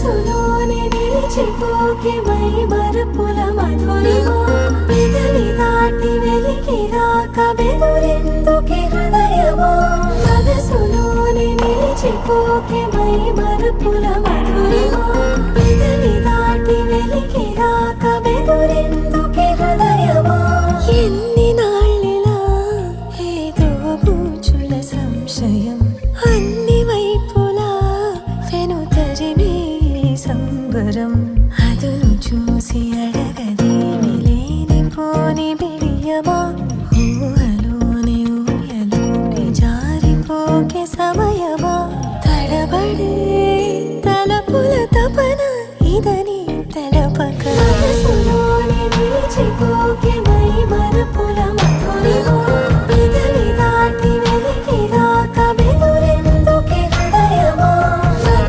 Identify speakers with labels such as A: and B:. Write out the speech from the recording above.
A: మనసులోనే నిలిచిపోకే మై మరపుల మధురిమా పెదవి దాటి వెలికి రాక బెదురెందుకే హృదయమా మనసులోనే నిలిచిపోకే మై మరపుల మధురిమా పెదవి దాటి వెలికి రాక బెదురెందుకే హృదయమా ఎన్ని నాళ్ళిలా ఏదో పూచుల సంశయం అన్ని వైపులా వెనుతరిమే సంబరం అదును చూసి అడగదేమి లేనిపోని బిడియమా ఊహలోని ఊయలోకి జారిపోకే సమయమా తడబడే తలపుల తపన ఇదని